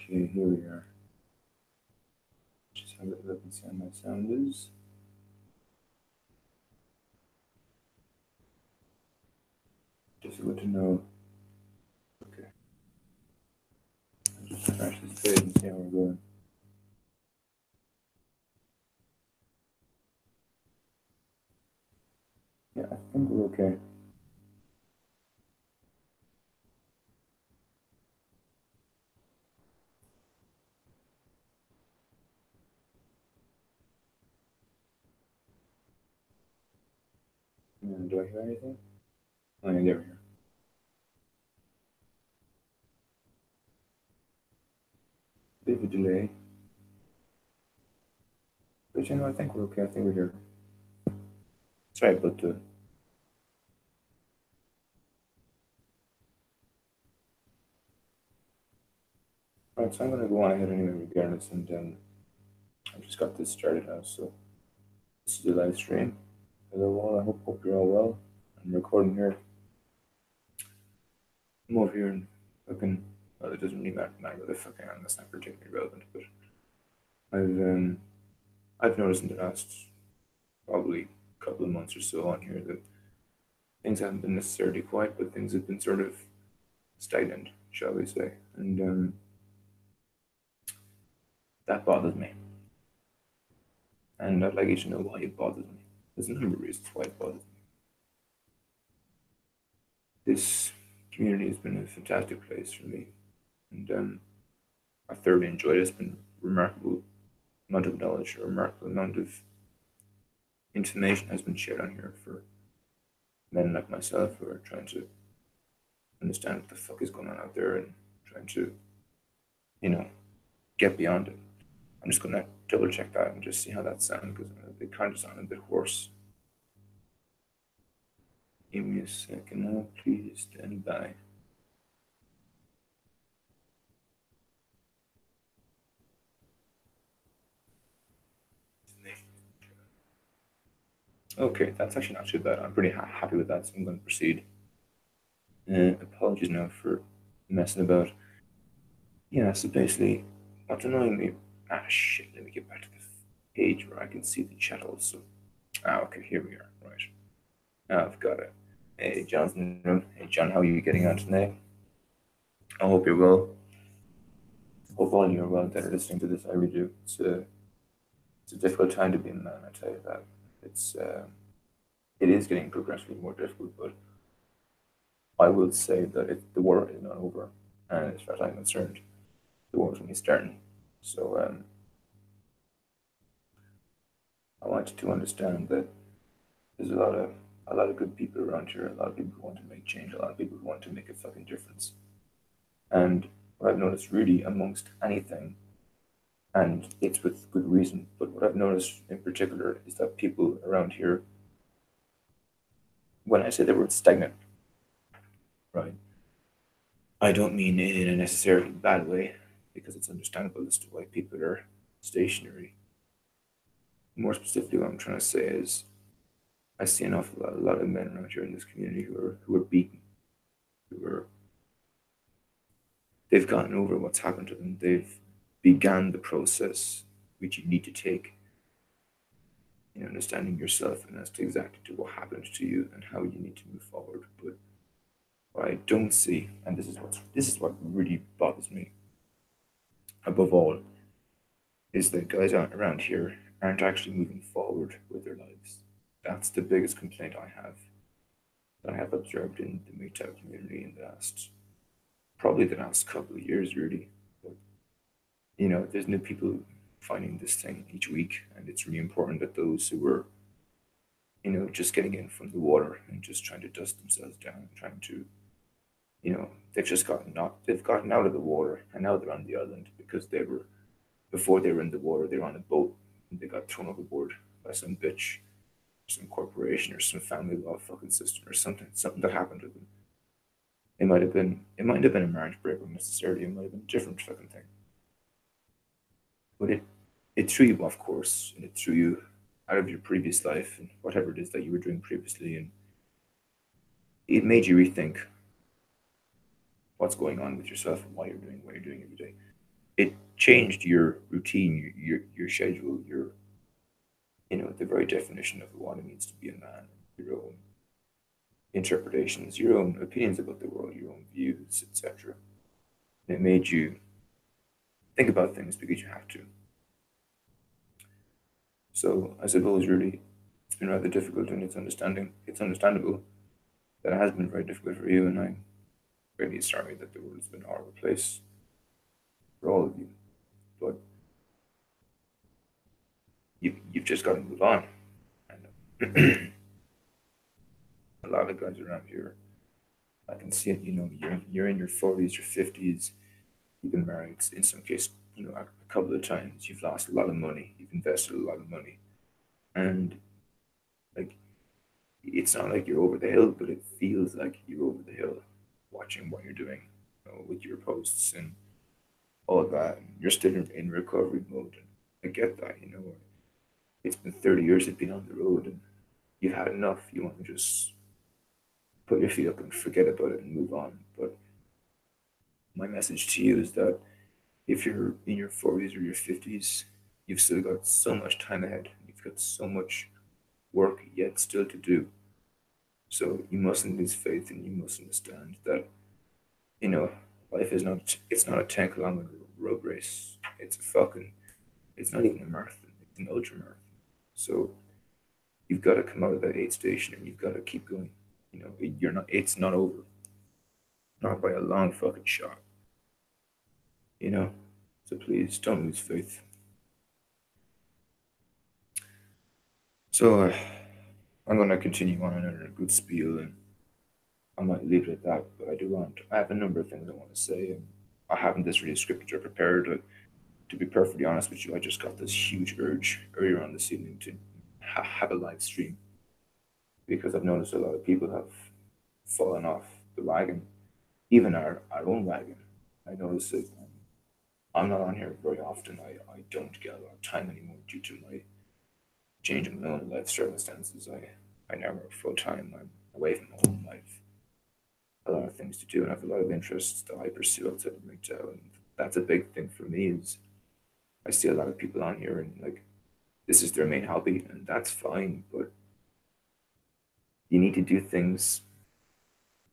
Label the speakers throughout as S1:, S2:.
S1: Okay, here we are. Just have a look and see how my sound is. Difficult to know. Okay, I'll just crash this page and see how we're going. Yeah, I think we're okay. Do I hear anything? Oh, yeah, there we are. Bit of a delay. But I think we're okay. I think we're here. Sorry about the. Right, so I'm going to go on ahead anyway, regardless, and I just got this started now. So this is the live stream. Hello, all. I hope you're all well. I'm recording here. I'm over here and fucking. Well, it doesn't really matter what the fuck I am. That's not particularly relevant, but I've um I've noticed in the last probably couple of months or so on here that things haven't been necessarily quiet, but things have been sort of stagnant, shall we say, and that bothers me. And I'd like you to know why it bothers me. There's a number of reasons why it bothers me. This community has been a fantastic place for me, and I thoroughly enjoyed it. It's been a remarkable amount of knowledge, a remarkable amount of information has been shared on here for men like myself who are trying to understand what the fuck is going on out there and trying to, you know, get beyond it. I'm just gonna double check that and just see how that sounds because it kind of sounded a bit hoarse. Give me a second now, please stand by. Okay, that's actually not too bad. I'm pretty happy with that, so I'm going to proceed. Apologies now for messing about. Yeah, so basically, what's annoying me? Ah, shit, let me get back to the page where I can see the chat also. Ah, okay, here we are. Right. Now I've got it. Hey, John's in the room. Hey, John, how are you getting on today? I hope you're well. Hope all you are well that are listening to this. I really do. It's a difficult time to be a man, I tell you that. It is getting progressively more difficult, but I will say that the war is not over, and as far as I'm concerned, the war is only starting. So I want you to understand that there's a lot of good people around here, a lot of people who want to make change, a lot of people who want to make a fucking difference. And what I've noticed really amongst anything, and it's with good reason, but what I've noticed in particular is that people around here, when I say the word stagnant, right, I don't mean it in a necessarily bad way, because it's understandable as to why people are stationary. More specifically, what I'm trying to say is I see an awful lot, a lot of men around here in this community who are beaten, who are they've gotten over what's happened to them. They've began the process which you need to take in understanding yourself and as to exactly to what happened to you and how you need to move forward. But what I don't see, and this is what really bothers me above all, is that guys around here aren't actually moving forward with their lives. That's the biggest complaint that I have observed in the MGTOW community in the last probably the last couple of years really. But there's new people finding this thing each week, and it's really important that those who are just getting in from the water and just trying to dust themselves down, trying to they've gotten out of the water and now they're on the island because before they were in the water they were on a boat and they got thrown overboard by some bitch, some corporation or some family law fucking system or something that happened to them. It might have been a marriage breakup necessarily. It might have been a different fucking thing. But it threw you off course and it threw you out of your previous life and whatever it is that you were doing previously, and it made you rethink what's going on with yourself and why you're doing what you're doing every day. it changed your routine, your schedule, your the very definition of what it means to be a man, your own interpretations, your own opinions about the world, your own views, etc. It made you think about things because you have to. So I suppose really it's been rather difficult in its understanding. It's understandable that it has been very difficult for you, and I'm really sorry that the world's been a horrible place for all of you. But you've just got to move on. And a lot of guys around here, I can see it. You're in your 40s, your 50s. You've been married in some case, a couple of times. You've lost a lot of money. You've invested a lot of money, and like it's not like you're over the hill, but it feels like you're over the hill watching what you're doing, with your posts and all of that. And you're still in recovery mode. And I get that. It's been 30 years you've been on the road and you've had enough. You want to just put your feet up and forget about it and move on. But my message to you is that if you're in your 40s or your 50s, you've still got so much time ahead. You've got so much work yet still to do. So you mustn't lose faith and you must understand that, you know, life is not, it's not a 10-kilometer road race. It's not even a marathon, it's an ultra marathon. So you've got to come out of that aid station and you've got to keep going. It's not over, not by a long fucking shot, you know? So please don't lose faith. So I'm going to continue on in a good spiel and I might leave it at that, but I have a number of things I want to say. And I haven't this really scripted or prepared. To be perfectly honest with you, I just got this huge urge earlier on this evening to have a live stream because I've noticed a lot of people have fallen off the wagon, even our own wagon. I notice it. I'm not on here very often. I don't get a lot of time anymore due to my change in my own life circumstances. I now work full time. I'm away from home. I've a lot of things to do and I have a lot of interests that I pursue outside of retail. And that's a big thing for me is I see a lot of people on here and like this is their main hobby and that's fine, but you need to do things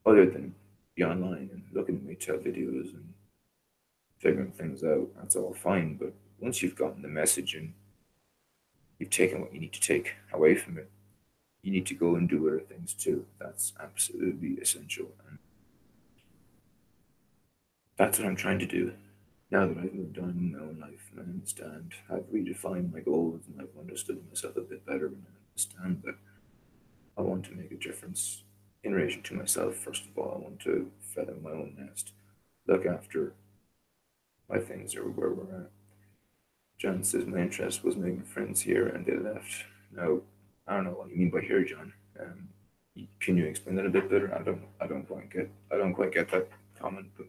S1: other than be online and looking at retail videos and figuring things out. That's all fine, but once you've gotten the message and you've taken what you need to take away from it, you need to go and do other things too. That's absolutely essential. And that's what I'm trying to do. Now that I've moved on in my own life and I understand, I've redefined my goals and I've understood myself a bit better and I understand that I want to make a difference in relation to myself. First of all, I want to feather my own nest, look after my things or where we're at. John says my interest was making friends here and they left. Now, I don't know what you mean by here, John. Can you explain that a bit better? I don't quite get that comment, but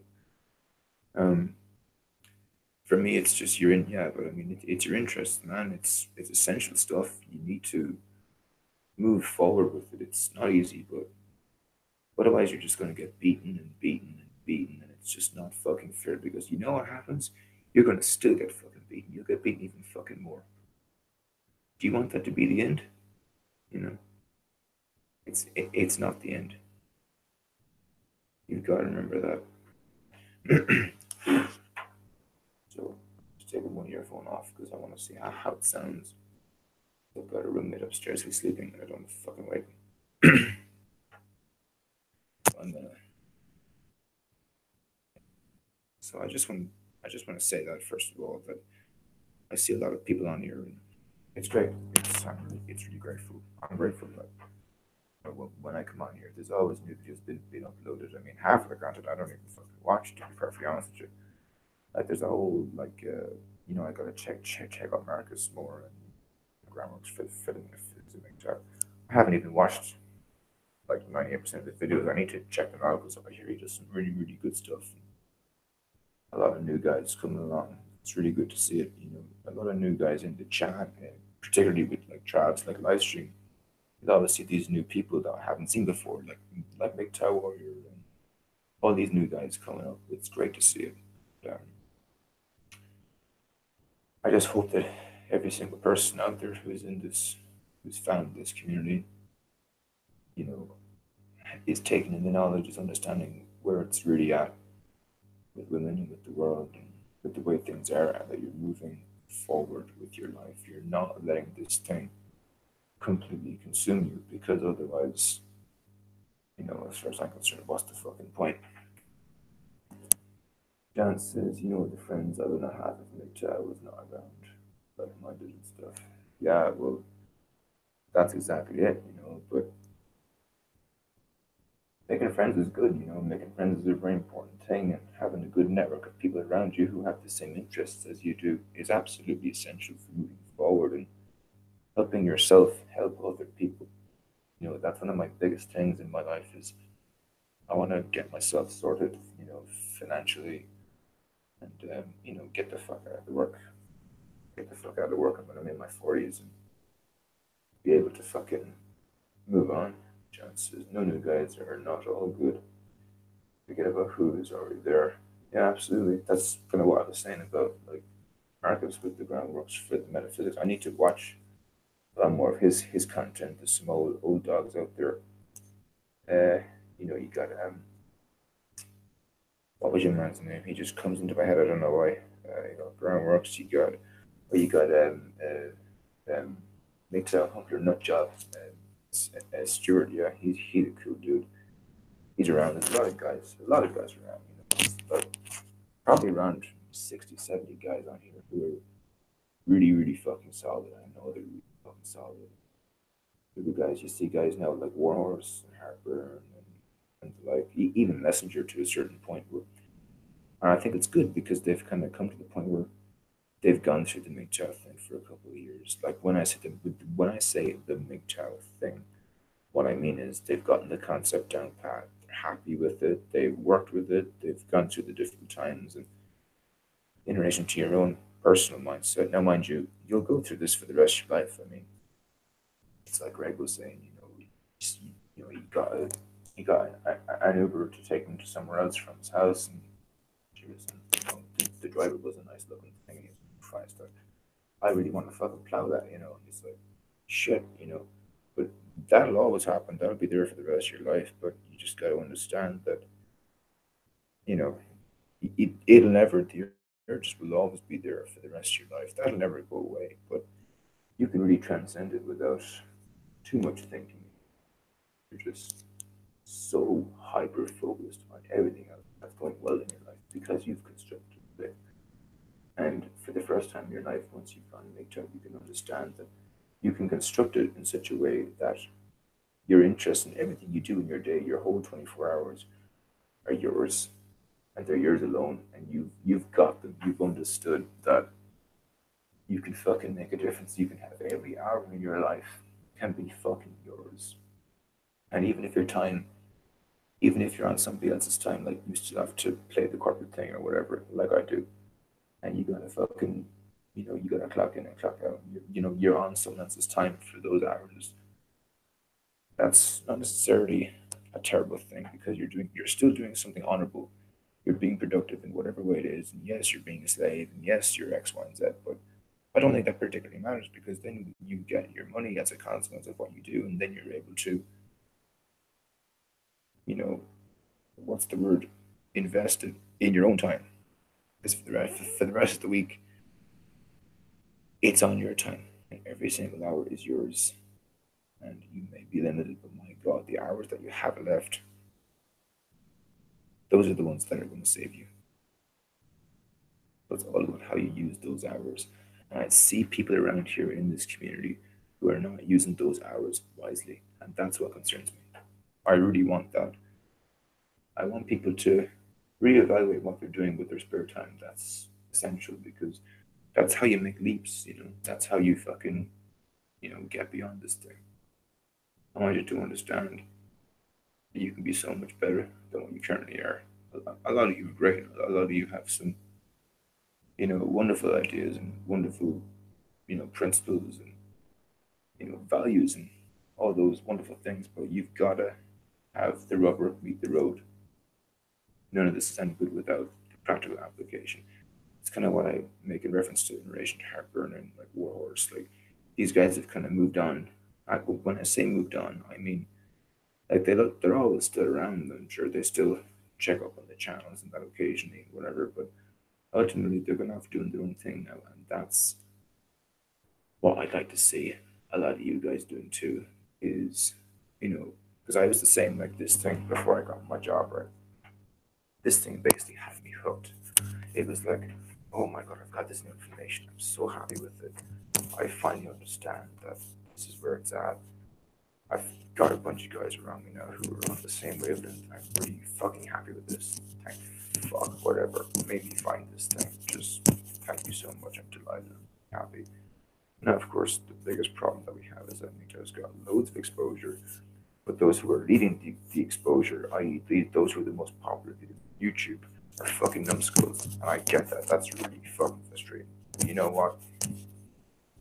S1: um, for me, it's just you're in. Yeah, but I mean, it's your interest, man. It's essential stuff. You need to move forward with it. It's not easy, but otherwise, you're just going to get beaten and beaten and beaten, and it's just not fucking fair because you know what happens? You're going to still get fucking beaten. You'll get beaten even fucking more. Do you want that to be the end? You know, it's not the end. You've got to remember that. So just taking one earphone off because I want to see how it sounds. I've got a roommate upstairs who's sleeping and I don't fucking wake him. And, so I just want to say that first of all that I see a lot of people on here and it's great. It's really grateful. I'm grateful that when I come on here, there's always new videos being uploaded. I mean, half of the content I don't even fucking watch. To be perfectly honest with you, like there's a whole I gotta check out Marcus more and Grammar's filling the guitar. I haven't even watched like 98% of the videos. I need to check them out because I hear he does some really really good stuff. A lot of new guys coming along. It's really good to see it. A lot of new guys in the chat, particularly with like Trav's like live stream. You always see these new people that I haven't seen before, like Big Tower Warrior and all these new guys coming up. It's great to see it. Um, I just hope that every single person out there who's in this, who's found this community, you know, is taking in the knowledge, is understanding where it's really at with women and with the world and with the way things are, and that you're moving forward with your life. You're not letting this thing completely consume you, because otherwise, as far as I'm concerned, what's the fucking point? Dan says, the friends I would not have if Mitchell was not around, like minded and stuff. Yeah, well, that's exactly it, but making friends is good, making friends is a very important thing, and having a good network of people around you who have the same interests as you do is absolutely essential for moving forward and helping yourself help other people. That's one of my biggest things in my life is I want to get myself sorted, financially, and get the fuck out of the work, get the fuck out of work when I'm in my 40s and be able to fucking move on. Chances, no new guys are not all good. Forget about who is already there. Yeah, absolutely. That's kind of what I was saying about like Marcus with the groundworks for the metaphysics. I need to watch a lot more of his content. There's some old dogs out there. You got what was your man's name? He just comes into my head. I don't know why. Groundworks. You got makes a Humpler nut job. Stewart, yeah, he's a cool dude. He's around. There's a lot of guys around. But probably around 60, 70 guys on here who are really, really fucking solid. I know they're really fucking solid. The guys you see guys now like Warhorse and Harper and like even Messenger to a certain point where, and I think it's good because they've kind of come to the point where they've gone through the MGTOW thing for a couple of years. Like when I say the MGTOW thing, what I mean is they've gotten the concept down pat. They're happy with it. They've worked with it. They've gone through the different times and in relation to your own personal mindset. Now, mind you, you'll go through this for the rest of your life. I mean, it's like Greg was saying. You got an Uber to take him to somewhere else from his house, and the driver was a nice looking thing. He was fine stuff. I really want to fucking plow that, And it's like, shit. But that'll always happen. That'll be there for the rest of your life. But you just got to understand that, you know, it'll never, the urge will always be there for the rest of your life. That'll never go away. But you can really transcend it without too much thinking. You're just so hyper focused on everything else that's going well in your life because you've constructed it. And for the first time in your life, once you've gone and make job, you can understand that you can construct it in such a way that your interests in everything you do in your day, your whole 24 hours, are yours, and they're yours alone. And you've got them. You've understood that you can fucking make a difference. You can have every hour in your life can be fucking yours. And even if you're on somebody else's time, like you still have to play the corporate thing or whatever, like I do, and you gotta fucking, you gotta clock in and clock out. You're on someone else's time for those hours. That's not necessarily a terrible thing because you're still doing something honorable. You're being productive in whatever way it is, and yes, you're being a slave, and yes, you're X, Y, and Z. But I don't think that particularly matters because then you get your money as a consequence of what you do, and then you're able to, you know, what's the word, invested in your own time. Because for the rest of the week, it's on your time, and every single hour is yours. And you may be limited, but my God, the hours that you have left, those are the ones that are going to save you. So it's all about how you use those hours. And I see people around here in this community who are not using those hours wisely, and that's what concerns me. I really want that. I want people to reevaluate what they're doing with their spare time. That's essential because that's how you make leaps. That's how you fucking get beyond this thing. I want you to understand that you can be so much better than what you currently are. A lot of you are great. A lot of you have some wonderful ideas and wonderful principles and values and all those wonderful things. But you've got to have the rubber meet the road. None of this is any good without practical application. it's kind of what I make a reference to in relation to Heartburn and like Warhorse. Like these guys have kind of moved on. When I say moved on, I mean like they're always still around. I'm sure they still check up on the channels and that occasionally, whatever. But ultimately, they're gonna have to doing their own thing now, and that's what I'd like to see a lot of you guys doing too. Is you know, because I was the same like this thing before I got my job. Right, this thing basically had me hooked. It was like, oh my god, I've got this new information. I'm so happy with it. I finally understand that this is where it's at. I've got a bunch of guys around me now who are on the same wavelength. I'm really fucking happy with this. Thank fuck, whatever made me find this thing. Just thank you so much. I'm delighted. I'm happy. Now, of course, the biggest problem that we have is that Nito's got loads of exposure, but those who are leading the exposure, i.e., those who are the most popular videos on YouTube, are fucking numbskulls. And I get that. That's really fucking frustrating. You know what?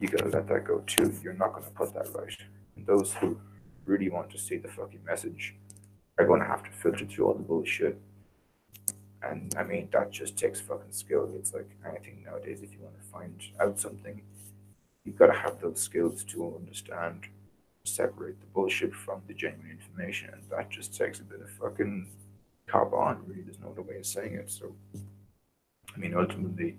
S1: You gotta let that go too. You're not gonna put that right. And those who really want to see the fucking message are gonna have to filter through all the bullshit. And I mean, that just takes fucking skill. It's like anything nowadays. If you want to find out something, you've got to have those skills to understand, separate the bullshit from the genuine information. And that just takes a bit of fucking cop on. Really, there's no other way of saying it. So, I mean, ultimately,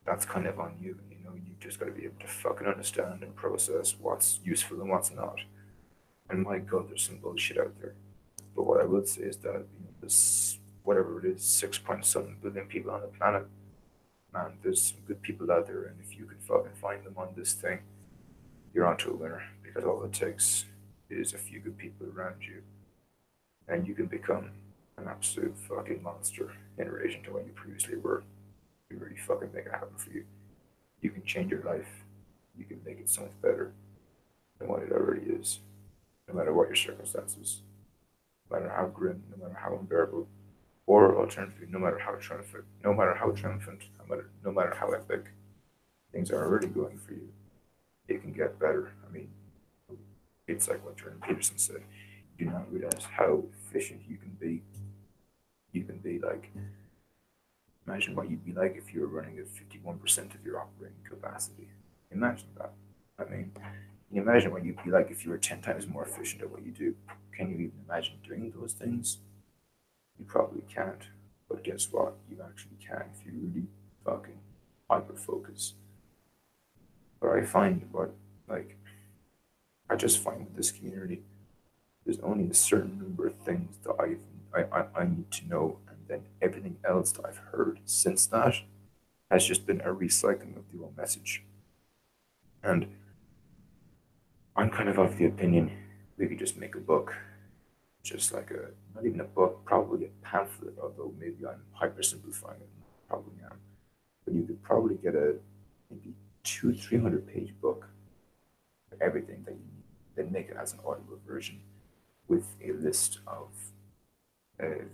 S1: that's kind of on you. You know, you just got to be able to fucking understand and process what's useful and what's not. And my god, there's some bullshit out there. But what I would say is that there's whatever it is, 6 point something billion people on the planet. Man, there's some good people out there, and if you can fucking find them on this thing, you're onto a winner. Because all it takes is a few good people around you, and you can become an absolute fucking monster in relation to what you previously were. You really fucking make it happen for you. You can change your life. You can make it so much better than what it already is, no matter what your circumstances, no matter how grim, no matter how unbearable, or alternatively, no matter how epic things are already going for you, it can get better. I mean, it's like what Jordan Peterson said. You do not realize how efficient you can be. You can be like, imagine what you'd be like if you were running at 51% of your operating capacity. Imagine that. I mean, can you imagine what you'd be like if you were 10 times more efficient at what you do? Can you even imagine doing those things? You probably can't. But guess what? You actually can if you really fucking hyper focus. But I find like, I just find with this community, there's only a certain number of things that I need to know, and then everything else that I've heard since that has just been a recycling of the old message. And I'm kind of the opinion we could just make a book, just like not even a book, probably a pamphlet, although maybe I'm hyper simplifying it, probably am. But you could probably get a maybe 300 page book for everything that you need, then make it as an audible version with a list of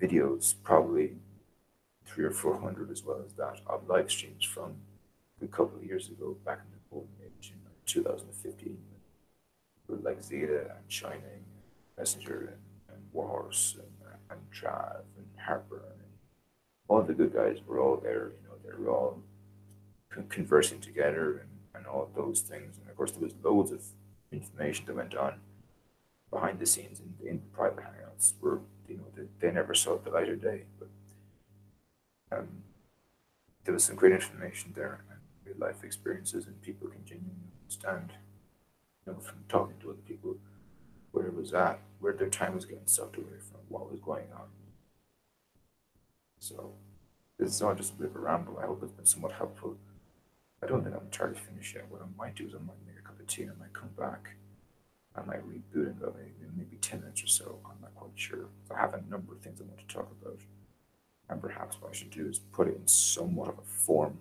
S1: videos, probably 300 or 400 as well as that, of live streams from a couple of years ago, back in the golden age in 2015, with like Zeta and Shining, Messenger and Warhorse and Trav and Harper and all the good guys were all there. You know, they were all conversing together and all those things. And of course, there was loads of information that went on behind the scenes in the private hangouts where they never saw the light of day. But um, there was some great information there and real life experiences, and people can genuinely understand, from talking to other people where it was at, where their time was getting sucked away from what was going on. So this is all just a bit of a ramble. I hope it's been somewhat helpful. I don't think I'm entirely finished yet. What I might do is I might make a cup of tea and I might come back. I might reboot in about maybe 10 minutes or so. I'm not quite sure. I have a number of things I want to talk about. And perhaps what I should do is put it in somewhat of a form.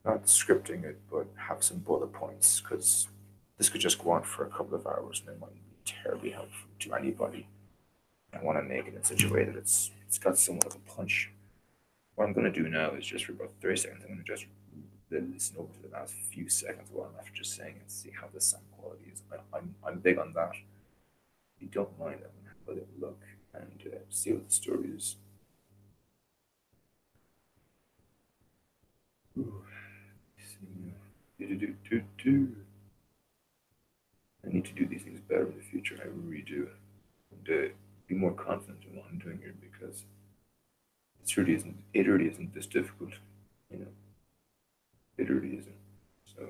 S1: Not scripting it, but have some bullet points, because this could just go on for a couple of hours and it mightn't be terribly helpful to anybody. I want to make it in such a way that it's got somewhat of a punch. What I'm going to do now is just for about 30 seconds, I'm going to just listen over to the last few seconds while I'm after just saying and see how the sound quality is. I'm big on that. If you don't mind, I'm going to have a little look and see what the story is. I need to do these things better in the future. I really do. And be more confident in what I'm doing here because it really isn't this difficult. You know, it really isn't. So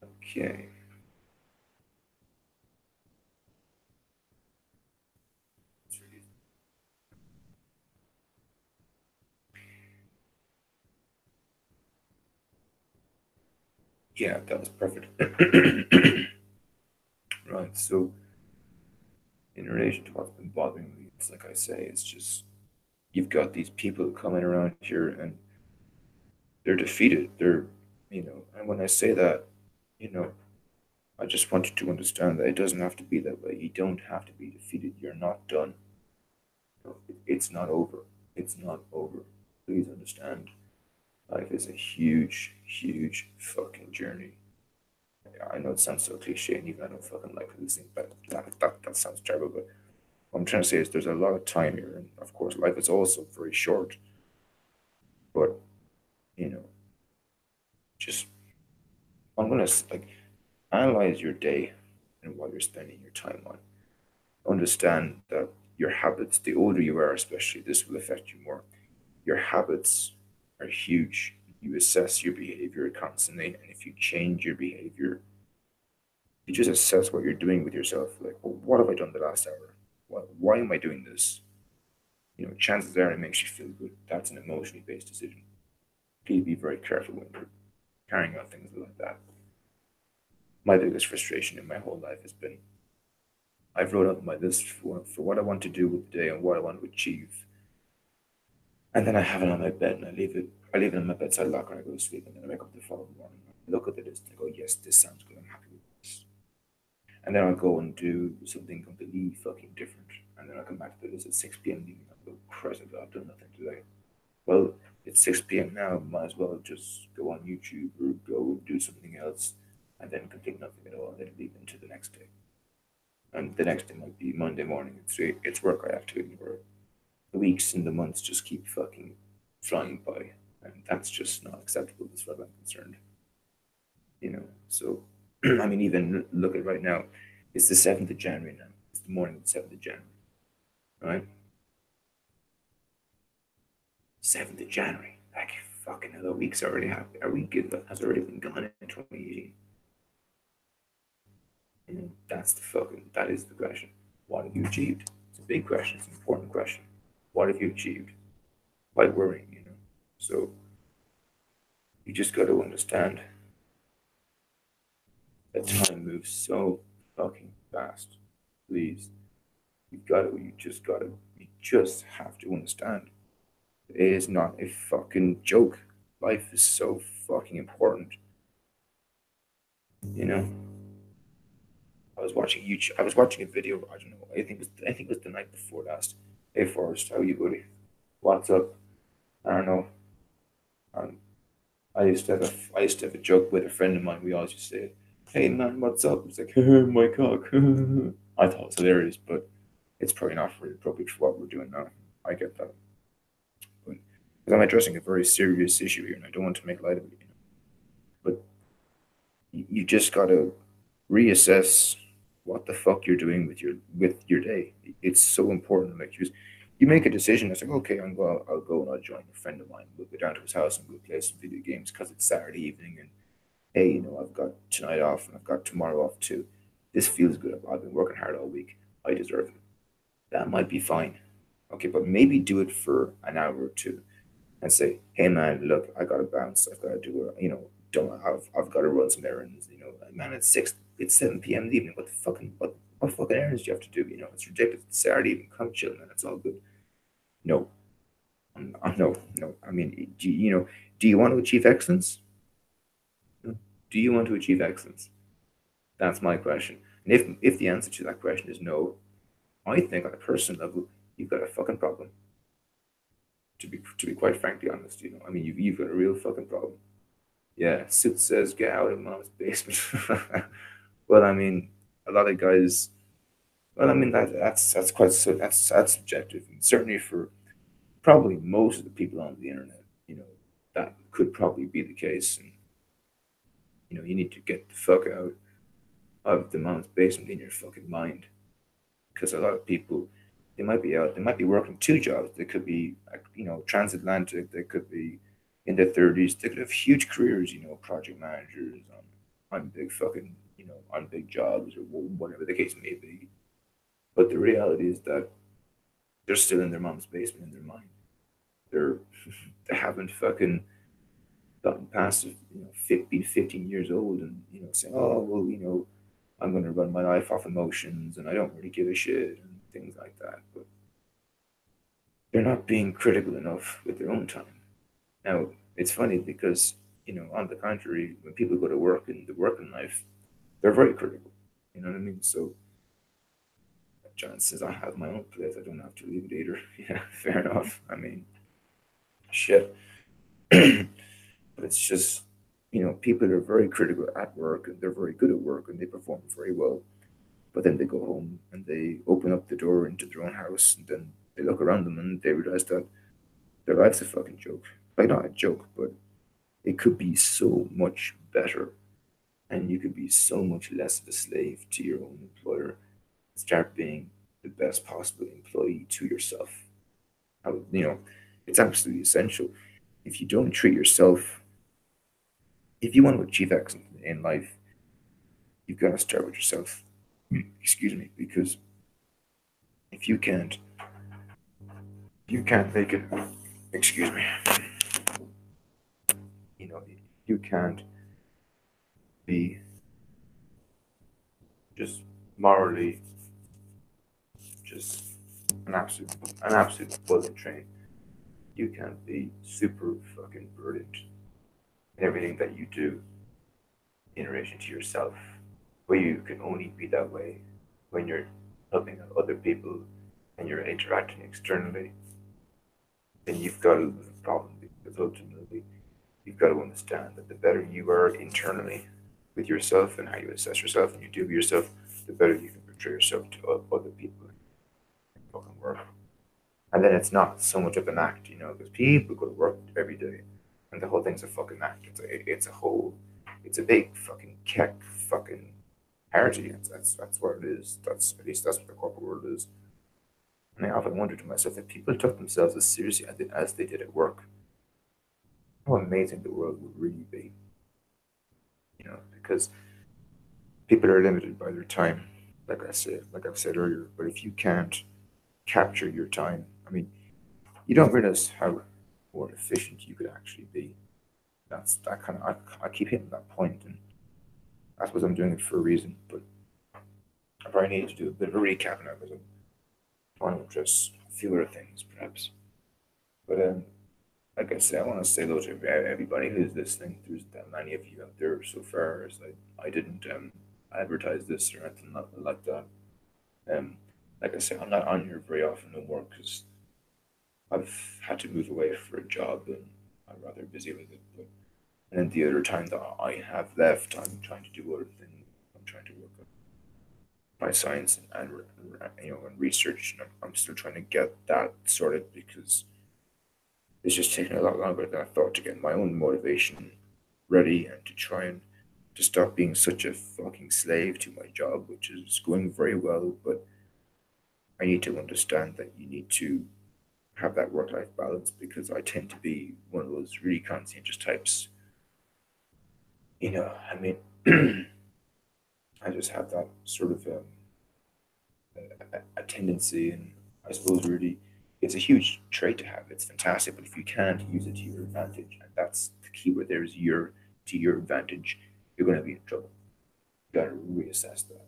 S1: okay. Yeah, that was perfect. Right. So in relation to what's been bothering me, it's like I say, it's just you've got these people coming around here and they're defeated. And when I say that, you know, I just want you to understand that it doesn't have to be that way. You don't have to be defeated. You're not done. It's not over. It's not over. Please understand. Life is a huge, huge fucking journey. I know it sounds so cliche, and even I don't fucking like this thing, but that sounds terrible. But what I'm trying to say is there's a lot of time here, and of course, life is also very short. But you know, just I'm gonna like analyze your day and what you're spending your time on. Understand that your habits, the older you are, especially, this will affect you more. Your habits are huge. You assess your behavior constantly, and if you change your behavior, you just assess what you're doing with yourself. Like, well, what have I done the last hour? Why am I doing this? Chances are it makes you feel good. That's an emotionally based decision. Please be very careful when you're carrying out things like that. My biggest frustration in my whole life has been I've wrote up my list for what I want to do with the day and what I want to achieve. And then I have it on my bed and I leave it on my bedside locker and I go to sleep and then I wake up the following morning. I look at the list and I go, yes, this sounds good, I'm happy with this. And then I'll go and do something completely fucking different. And then I'll come back to the list at 6 p.m. and I'll go, Christ, I've done nothing today. Well, it's 6 p.m. now, might as well just go on YouTube or go do something else and then complete nothing at all and then leave into the next day. And the next day might be Monday morning. It's work I have to ignore. The weeks and the months just keep fucking flying by, and that's just not acceptable as far as I'm concerned. So I mean, even look at right now. It's the 7th of January now. It's the morning of the 7th of January, right? 7th of January. Like fucking hell, the week's already happened. Are we good? Has already been gone in 2018. That's the fucking. That is the question. What have you achieved? It's a big question. It's an important question. What have you achieved? Quite worrying. So you just got to understand that time moves so fucking fast. Please, you just have to understand. It is not a fucking joke. Life is so fucking important. You know. I was watching YouTube. I was watching a video. I don't know. I think it was the night before last. Hey Forrest, how you, buddy? What's up? I don't know. Um, I used to have a joke with a friend of mine. We always used to say, "Hey man, what's up?" It's like, "My cock." I thought it was hilarious, but it's probably not really appropriate for what we're doing now. I get that, but because I'm addressing a very serious issue here, and I don't want to make light of it. But you just gotta reassess what the fuck you're doing with your day. It's so important. Like you make a decision. It's like, okay, I'll go and I'll join a friend of mine. We'll go down to his house and we'll play some video games because it's Saturday evening and hey, I've got tonight off and I've got tomorrow off too. This feels good. I've been working hard all week. I deserve it. That might be fine. Okay, but maybe do it for an hour or two and say, hey man, look, I gotta bounce. I've got to do it. Don't I've got to run some errands. Man, it's 7 p.m. in the evening. What fucking errands do you have to do? It's ridiculous. It's Saturday evening. Come chill, man. It's all good. No, no, no. I mean, do you want to achieve excellence? Do you want to achieve excellence? That's my question. And if the answer to that question is no, I think on a personal level, you've got a fucking problem. To be quite frankly honest, I mean, you've got a real fucking problem. Yeah, Suit says get out of mom's basement. Well, I mean, a lot of guys. Well, I mean that's quite so that's subjective, and certainly for probably most of the people on the internet. that could probably be the case. And you need to get the fuck out of the mom's basement in your fucking mind, because a lot of people, they might be out, they might be working two jobs. They could be transatlantic. They could be in their 30s. They could have huge careers. Project managers on big fucking on big jobs or whatever the case may be. But the reality is that they're still in their mom's basement in their mind. They're they haven't fucking gotten past being 15 years old and saying, oh well, I'm going to run my life off emotions and I don't really give a shit and things like that. But they're not being critical enough with their own time. Now, it's funny because, on the contrary, when people go to work in the working life, they're very critical. You know what I mean? So John says, I have my own place. I don't have to leave it either. Yeah, fair enough. I mean, shit. But it's just, people are very critical at work and they're very good at work and they perform very well. But then they go home and they open up the door into their own house and then they look around them and they realize that their life's a fucking joke. Like, not a joke, but it could be so much better and you could be so much less of a slave to your own employer. Start being the best possible employee to yourself. How, it's absolutely essential. If you don't treat yourself, if you want to achieve excellence in life, you've got to start with yourself. Excuse me, because if you can't make it. Excuse me. You can't be just morally just an absolute bullet train. You can't be super fucking brilliant in everything that you do in relation to yourself. But you can only be that way when you're helping other people and you're interacting externally. Then you've got a problem because ultimately you've got to understand that the better you are internally with yourself and how you assess yourself and you do yourself, the better you can portray yourself to other people in fucking work. And then it's not so much of an act, because people go to work every day, and the whole thing's a fucking act. It's a big fucking keck fucking parody. That's what it is. That's at least that's what the corporate world is. And I often wonder to myself if people took themselves as seriously as they did at work, how amazing the world would really be. Because people are limited by their time, like I've said earlier. But if you can't capture your time, I mean, you don't realize how more efficient you could actually be. That's that kind of I keep hitting that point, and I suppose I'm doing it for a reason. But I probably need to do a bit of a recap now because I want to address a few other things, perhaps. But like I said, I want to say hello to everybody who's listening. There's that many of you out there so far. As I didn't advertise this or anything like that. Um, like I said, I'm not on here very often no more because I've had to move away for a job and I'm rather busy with it. But and then the other time that I have left, I'm trying to do other things. I'm trying to work on my science and research, and I'm still trying to get that sorted because it's just taking a lot longer than I thought to get my own motivation ready and to try and to stop being such a fucking slave to my job, which is going very well. But I need to understand that you need to have that work life balance because I tend to be one of those really conscientious types. I mean, I just have that sort of a tendency, and I suppose really it's a huge trait to have. It's fantastic, but if you can't use it to your advantage, and that's the key where there's your advantage, you're going to be in trouble. You got to reassess that.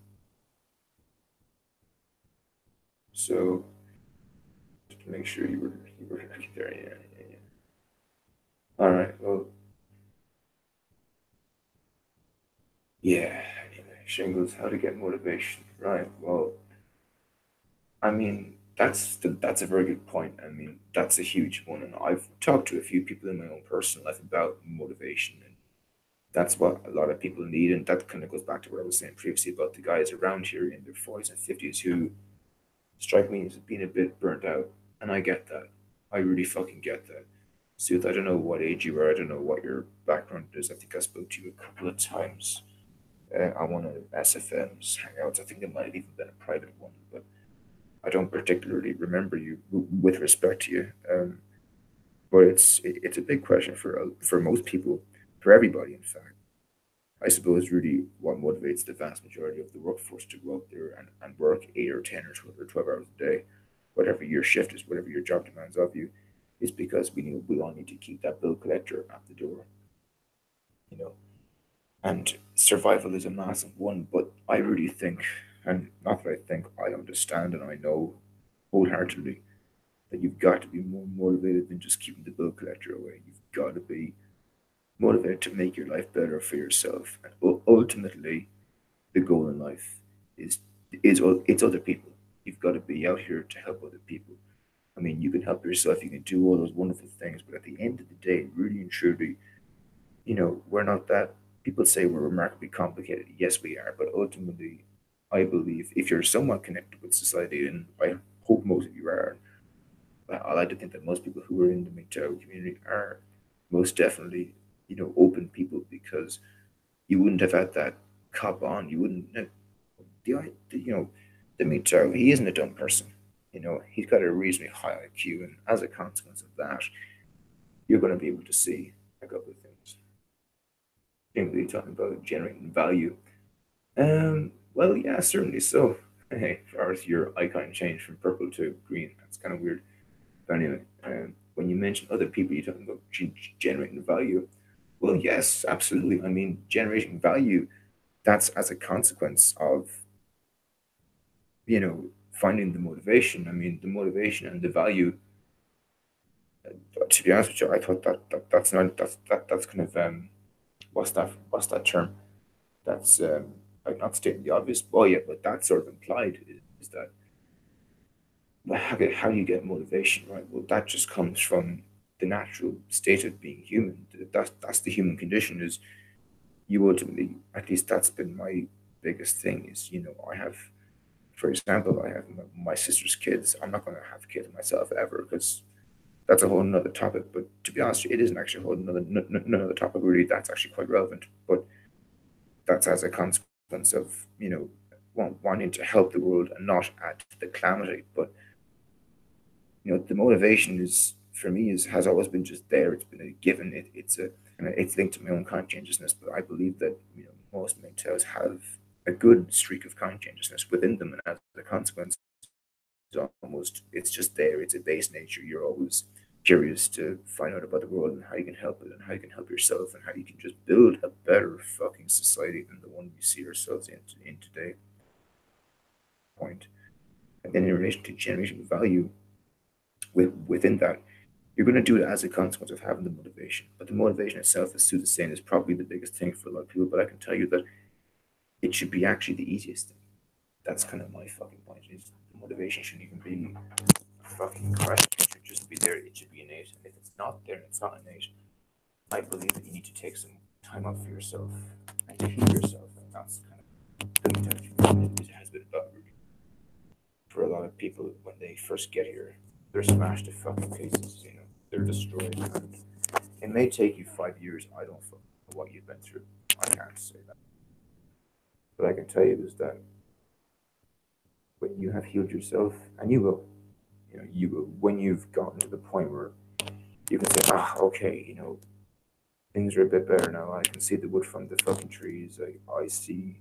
S1: So just to make sure you were there. Yeah, yeah, yeah. All right. Well, yeah. Anyway, shingles. How to get motivation? Right. Well, I mean, that's a very good point. I mean, that's a huge one, and I've talked to a few people in my own personal life about motivation, and that's what a lot of people need, and that kind of goes back to what I was saying previously about the guys around here in their 40s and 50s who strike me as being a bit burnt out, and I get that. I really fucking get that. Sooth, I don't know what age you are. I don't know what your background is. I think I spoke to you a couple of times on one of SFM's hangouts. I think it might have even been a private one, but I don't particularly remember you with respect to you. But it's a big question for most people, for everybody, in fact. I suppose really what motivates the vast majority of the workforce to go out there and work 8 or 10 or 12 hours a day, whatever your shift is, whatever your job demands of you, is because we all need to keep that bill collector at the door, you know. And survival is a massive one, but I really think, and not that I think, I understand and I know wholeheartedly that you've got to be more motivated than just keeping the bill collector away. You've got to be motivated to make your life better for yourself. And ultimately, the goal in life is it's other people. You've got to be out here to help other people. I mean, you can help yourself, you can do all those wonderful things, but at the end of the day, really and truly, we're not that. People say we're remarkably complicated. Yes, we are, but ultimately, I believe if you're somewhat connected with society, and I hope most of you are, I like to think that most people who are in the MGTOW community are most definitely, open people because you wouldn't have had that cop on. You wouldn't have, the MGTOW, he isn't a dumb person. He's got a reasonably high IQ, and as a consequence of that, you're going to be able to see a couple of things. Generally talking about generating value. Well, yeah, certainly so. Hey, as far as your icon changed from purple to green, that's kind of weird. But anyway, when you mention other people, you're talking about generating value. Well, yes, absolutely. I mean, generating value, that's as a consequence of, you know, finding the motivation. I mean, the motivation and the value, to be honest with you, I thought that's not, that's kind of, what's that term? That's, like not stating the obvious. Oh, yeah, but that's sort of implied is that, well, how do you get motivation, right? Well, that just comes from the natural state of being human. That's the human condition. Is you ultimately, at least that's been my biggest thing. Is I have, for example, I have my sister's kids. I'm not going to have kids myself ever because that's a whole nother topic. But to be honest, it isn't actually a whole another topic really. That's actually quite relevant. But that's as a consequence of wanting to help the world and not add to the calamity. But the motivation is for me is has always been just there. It's been a given. It's linked to my own conscientiousness. But I believe that most mentors have a good streak of conscientiousness within them, and as a consequence, it's just there. It's a base nature. You're always curious to find out about the world and how you can help it and how you can help yourself and how you can just build a better fucking society than the one we see ourselves in today. Point. And then in relation to generating value within that, you're going to do it as a consequence of having the motivation. But the motivation itself, as Sue is saying, is probably the biggest thing for a lot of people. But I can tell you that it should be actually the easiest thing. That's kind of my fucking point. Is the motivation shouldn't even be a fucking question. It should just be there. It should be innate. And if it's not there, it's not innate. I believe that you need to take some time out for yourself and to heal yourself. And that's kind of it has been about for a lot of people when they first get here. They're smashed to fucking pieces. They're destroyed. And it may take you 5 years. I don't know what you've been through. I can't say that. But I can tell you is that when you have healed yourself, and you will, when you've gotten to the point where you can say, okay, things are a bit better now. I can see the wood from the fucking trees. I see,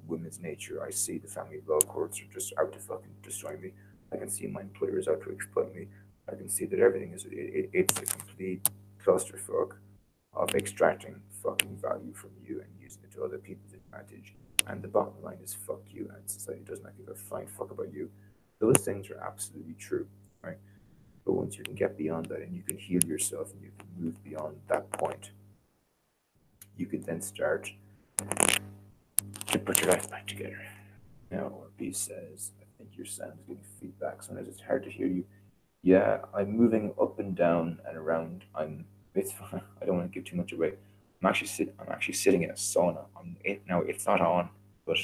S1: women's nature. I see the family law courts are just out to fucking destroy me. I can see my employers out to exploit me. I can see that everything it's a complete clusterfuck of extracting fucking value from you and using it to other people's advantage. And the bottom line is fuck you, and society does not give a flying fuck about you. Those things are absolutely true, right? But once you can get beyond that and you can heal yourself and you can move beyond that point, you can then start to put your life back together. Now, B says, I think your sound is getting feedback. Sometimes it's hard to hear you. Yeah, I'm moving up and down and around. It's I don't want to give too much away. I'm actually sitting in a sauna. Now it's not on, but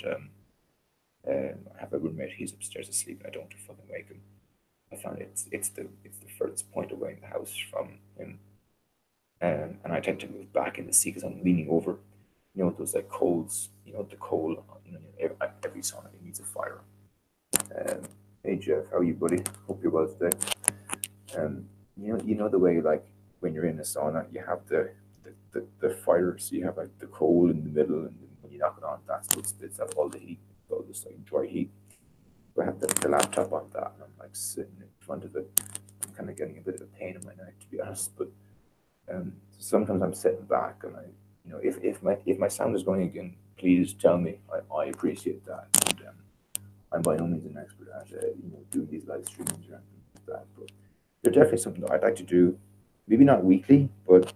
S1: I have a roommate. He's upstairs asleep, and I don't want to fucking wake him. I found it's the furthest point away in the house from him, and I tend to move back in the seat because I'm leaning over. You know those like coals. You know the coal. You know every sauna it needs a fire. Um, hey Jeff, how are you, buddy? Hope you're well today. You know the way like when you're in a sauna, you have the fire, so you have like the coal in the middle, and when you knock it on, that's what spits out all the heat, all this like dry heat. So I have the laptop on that, and I'm like sitting in front of it. I'm kind of getting a bit of a pain in my neck, to be honest. But sometimes I'm sitting back, and if my sound is going again, please tell me. I appreciate that. And, I'm by no means an expert at doing these live streamings or anything like that, but they're definitely something that I'd like to do. Maybe not weekly, but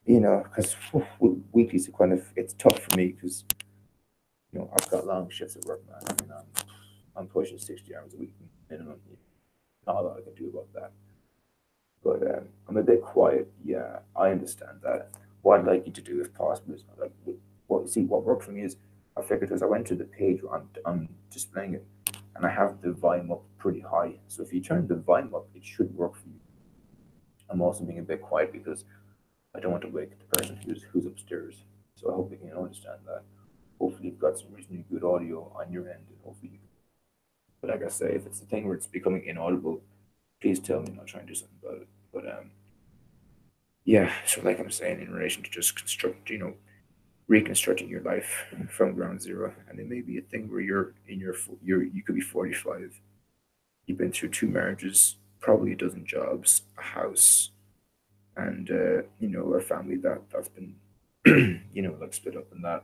S1: because weekly is kind of it's tough for me because I've got long shifts at work, man. I mean, I'm pushing 60 hours a week minimum. Not a lot I can do about that. But I'm a bit quiet. Yeah, I understand that. What I'd like you to do, if possible, is like what worked for me is I figured as I went to the page where I'm displaying it, and I have the volume up pretty high. So if you turn the volume up, it should work for you. I'm also being a bit quiet because I don't want to wake the person who's upstairs. So I hope you can understand that. Hopefully you've got some reasonably good audio on your end, and hopefully you can. But like I say, if it's a thing where it's becoming inaudible, please tell me and I'll try and do something about it. But yeah. So like I'm saying, in relation to just reconstructing your life from ground zero, and it may be a thing where you could be 45. You've been through two marriages, probably a dozen jobs, a house, and a family that's been like split up, and that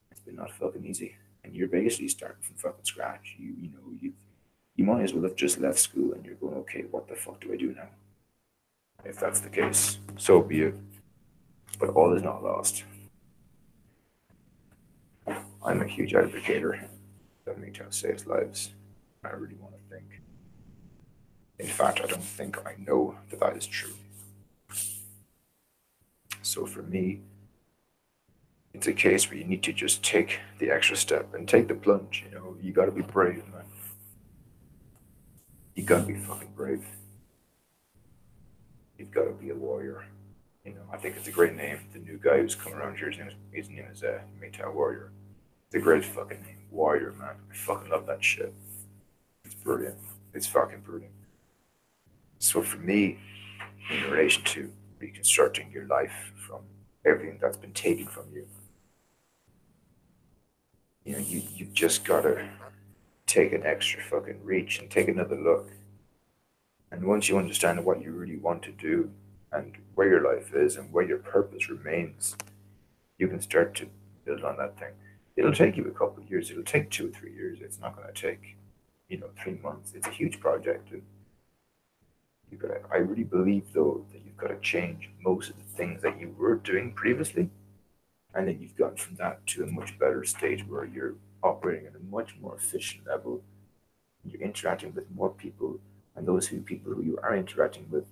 S1: it's been not fucking easy. And you're basically starting from fucking scratch. You might as well have just left school, and you're going, okay, what the fuck do I do now? If that's the case, so be it. But all is not lost. I'm a huge advocator of MGTOW saves lives. I really want to think. In fact, I don't think I know that that is true. So for me, it's a case where you need to just take the extra step and take the plunge. You got to be brave, man. You got to be fucking brave. You've got to be a warrior. I think it's a great name. The new guy who's come around here, his name is Maytow Warrior. It's a great fucking name, Warrior, man. I fucking love that shit. It's brilliant. It's fucking brilliant. So for me, in relation to reconstructing your life from everything that's been taken from you, you just gotta take an extra fucking reach and take another look. And once you understand what you really want to do and where your life is and where your purpose remains, you can start to build on that thing. It'll take you a couple of years. It'll take 2 or 3 years. It's not going to take, 3 months. It's a huge project, and I really believe though that you've got to change most of the things that you were doing previously, and then you've gotten from that to a much better stage where you're operating at a much more efficient level. You're interacting with more people, and those people who you are interacting with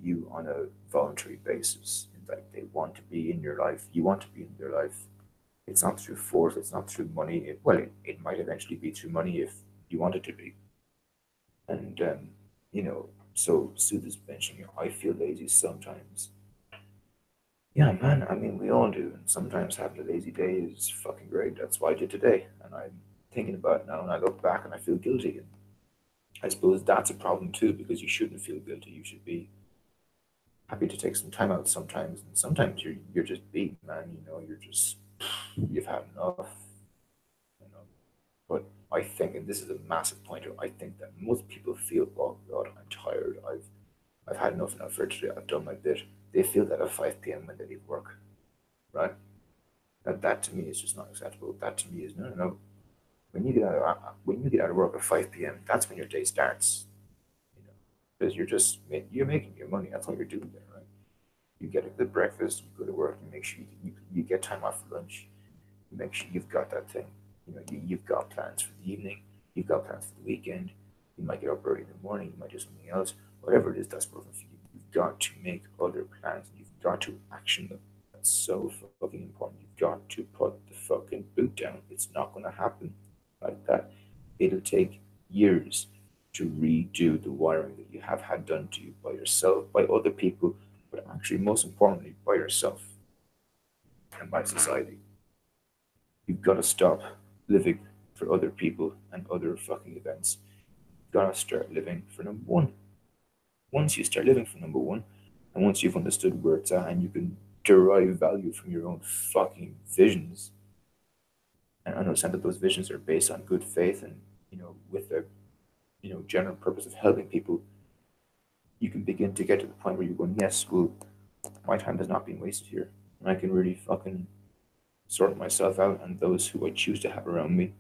S1: you on a voluntary basis. Like they want to be in your life, you want to be in their life. It's not through force, it's not through money. It might eventually be through money if you want it to be. And you know, so Sue is mentioning, I feel lazy sometimes. Yeah, man. I mean, we all do, and sometimes having a lazy day is fucking great. That's what I did today, and I'm thinking about it now, and I look back and I feel guilty. And I suppose that's a problem too, because you shouldn't feel guilty. You should be happy to take some time out sometimes, and sometimes you're just beat, man. You've had enough. You know. But I think, and this is a massive pointer, I think that most people feel, oh God, I'm tired. I've had enough now for today. I've done my bit. They feel that at 5 p.m. when they leave work, right? Now that to me is just not acceptable. That to me is no, no, no. When you get out of work at 5 p.m., that's when your day starts. Because you're making your money. That's all you're doing there, right? You get a good breakfast. You go to work. You make sure you get time off for lunch. You make sure you've got that thing. You've got plans for the evening. You've got plans for the weekend. You might get up early in the morning. You might do something else. Whatever it is that's working for you, you've got to make other plans. You've got to action them. That's so fucking important. You've got to put the fucking boot down. It's not going to happen like that. It'll take years to redo the wiring that you have had done to you by yourself, by other people, but actually, most importantly, by yourself and by society. You've got to stop living for other people and other fucking events. You've got to start living for number one. Once you start living for number one, and once you've understood where it's at and you can derive value from your own fucking visions, and understand that those visions are based on good faith and with the general purpose of helping people, you can begin to get to the point where you're going, yes, well, my time has not been wasted here, and I can really fucking sort myself out, and those who I choose to have around me,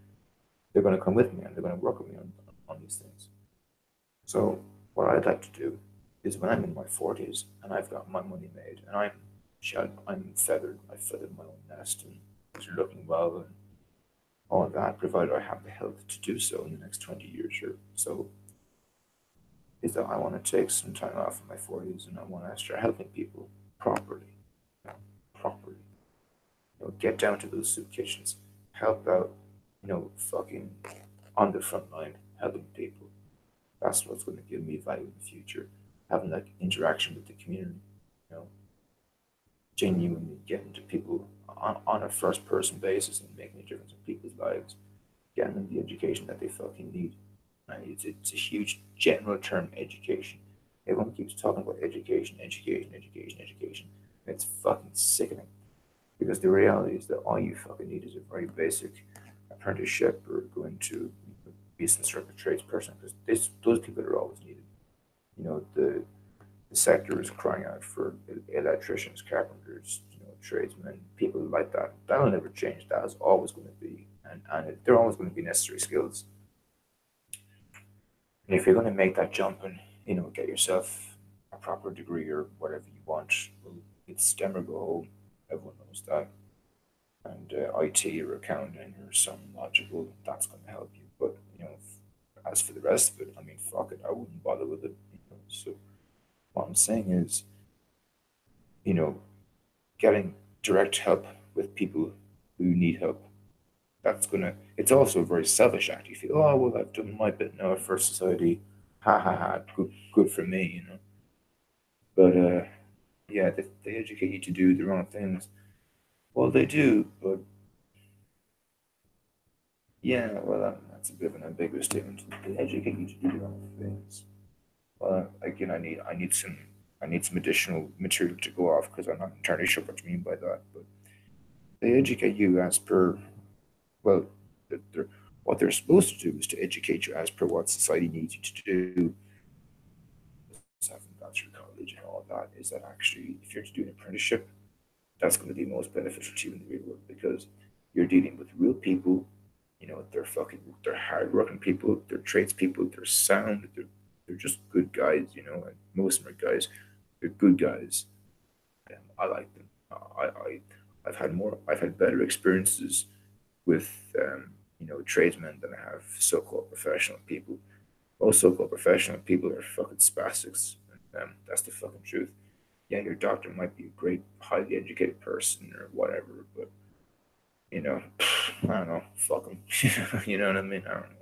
S1: they're going to come with me and they're going to work with me on these things. So what I'd like to do is when I'm in my 40s and I've got my money made and I'm feathered, I've feathered my own nest and things are looking well and all of that, provided I have the health to do so in the next 20 years or so, is that I want to take some time off in my 40s and I want to start helping people properly, properly. Get down to those soup kitchens, help out, fucking on the front line, helping people. That's what's going to give me value in the future. Having that interaction with the community, you know, genuinely getting to people on a first person basis and making a difference in people's lives, getting them the education that they fucking need. And it's a huge general term, education. Everyone keeps talking about education, education, education, education. It's fucking sickening. Because the reality is that all you fucking need is a very basic apprenticeship or going to be some sort of a tradesperson. Because those people are always needed. The sector is crying out for electricians, carpenters, tradesmen, people like that. That'll never change. That is always going to be, and they're always going to be necessary skills. And if you're going to make that jump and get yourself a proper degree or whatever you want, well, it's STEM or go home. Everyone knows that. And IT or accounting or something logical, that's going to help you. But as for the rest of it, I mean, fuck it, I wouldn't bother with it. So what I'm saying is, you know, getting direct help with people who need help. That's gonna. It's also a very selfish act. You feel, oh well, I've done my bit now for society. Ha ha ha. Good for me, But yeah, they educate you to do the wrong things. Well, they do, but yeah, well, that's a bit of an ambiguous statement. They educate you to do the wrong things. Well, again, I need some additional material to go off because I'm not entirely sure what you mean by that. But they educate you as per, well, they're, what they're supposed to do is to educate you as per what society needs you to do. Having gone through college and all of that, is that actually, if you're to do an apprenticeship, that's going to be most beneficial to you in the real world because you're dealing with real people. They're hardworking people, they're tradespeople, they're sound, they're just good guys, and most of them are guys. They're good guys. I like them. I've had better experiences with tradesmen than I have so-called professional people. Most so-called professional people are fucking spastics. That's the fucking truth. Yeah, your doctor might be a great, highly educated person or whatever, but I don't know, fuck them. You know what I mean? I don't know.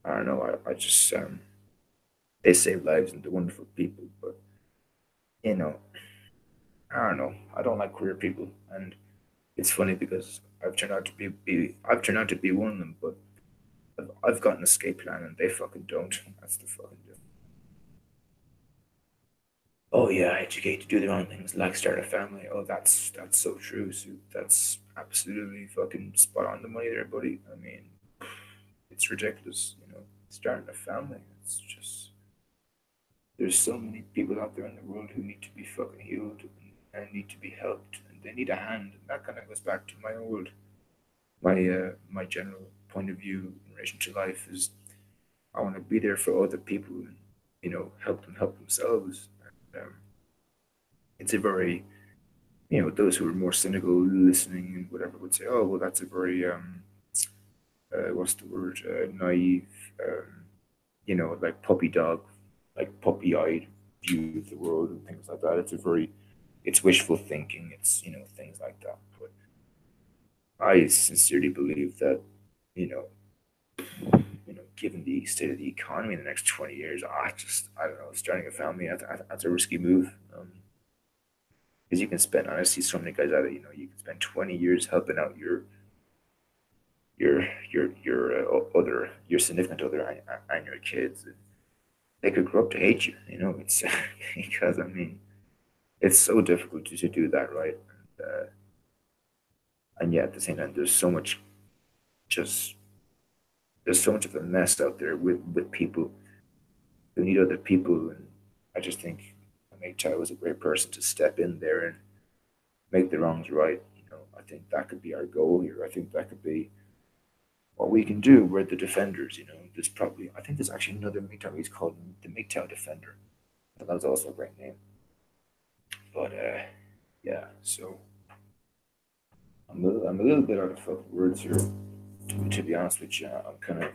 S1: I don't know. I just, they save lives and they're wonderful people, but you know, I don't know. I don't like queer people, and it's funny because I've turned out to be one of them, but I've got an escape plan and they fucking don't. That's the fucking difference. Oh yeah, educate to do the wrong things, like start a family. Oh, that's so true. So that's absolutely fucking spot on the money there, buddy. I mean, it's ridiculous, starting a family. It's just there's so many people out there in the world who need to be fucking healed and need to be helped and they need a hand. And that kind of goes back to my general point of view in relation to life is I want to be there for other people and help them help themselves. And, it's a very those who are more cynical listening and whatever would say, oh well, that's a very what's the word, naive, um, like puppy dog, like puppy eyed view of the world and things like that. It's wishful thinking. It's things like that. But I sincerely believe that you know given the state of the economy in the next 20 years, I don't know, starting a family, that's a risky move. Because you can spend, I see so many guys out there, you can spend 20 years helping out your your significant other and your kids. They could grow up to hate you. It's because I mean, it's so difficult to do that, right? And yet at the same time, just there's so much of a mess out there with people who need other people, and I just think Mate was a great person to step in there and make the wrongs right. I think that could be our goal here. I think that could be what we can do. We're the defenders. There's probably I think there's actually another MGTOW. He's called the MGTOW Defender. That was also a great name. But yeah. So I'm a little bit out of fucking words here. To be honest with you, I'm kind of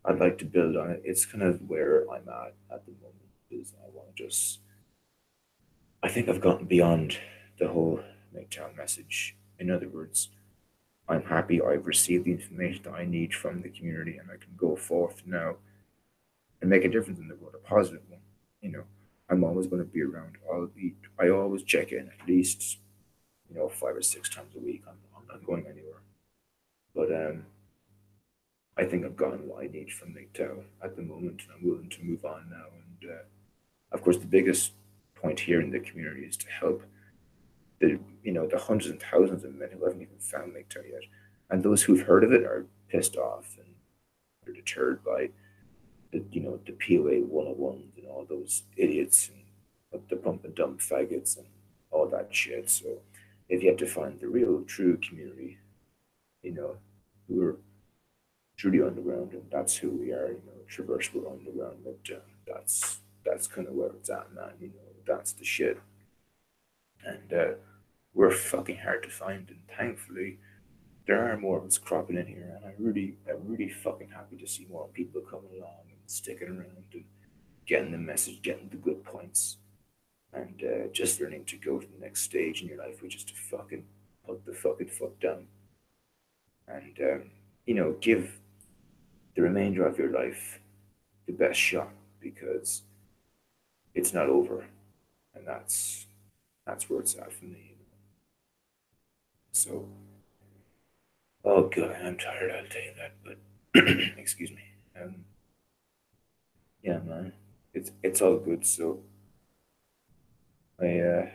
S1: I'd like to build on it. It's kind of where I'm at the moment. Is I want to just I think I've gotten beyond the whole MGTOW message. In other words, I'm happy I've received the information that I need from the community, and I can go forth now and make a difference in the world, a positive one. You know, I'm always going to be around. I always check in at least 5 or 6 times a week. I'm not going anywhere, but I think I've gotten what I need from MGTOW at the moment, and I'm willing to move on now. And of course, the biggest point here in the community is to help the hundreds and thousands of men who haven't even found MGTOW yet, and those who've heard of it are pissed off and are deterred by the POA 101s and all those idiots and the pump and dump faggots and all that shit. So if you have to find the real true community, you know, who are truly underground, and that's who we are. Traverse we're underground, but that's kind of where it's at, man. That's the shit, and we're fucking hard to find, and thankfully there are more of us cropping in here, and I'm really fucking happy to see more people coming along and sticking around and getting the message, getting the good points, and just learning to go to the next stage in your life, which is to fucking put the fucking foot down and give the remainder of your life the best shot, because it's not over, and that's where it's at for me. So, oh god, I'm tired. I'll tell you that, but excuse me. Um, yeah, man, it's all good. So I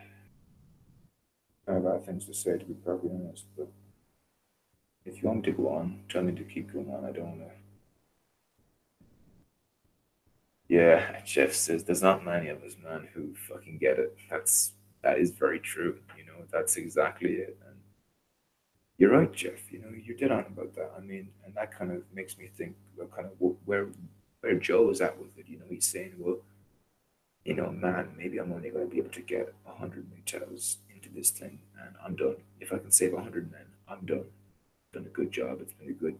S1: have other things to say, to be perfectly honest. But if you want me to go on, tell me to keep going on. I don't want to. Yeah, Jeff says there's not many of us, man, who fucking get it. That is very true. That's exactly it. And you're right, Jeff. You did on about that. I mean, and that kind of makes me think about kind of where Joe is at with it. He's saying, well, man, maybe I'm only going to be able to get 100 MGTOWs into this thing, and I'm done. If I can save 100 men, I'm done. Done a good job. It's been a good,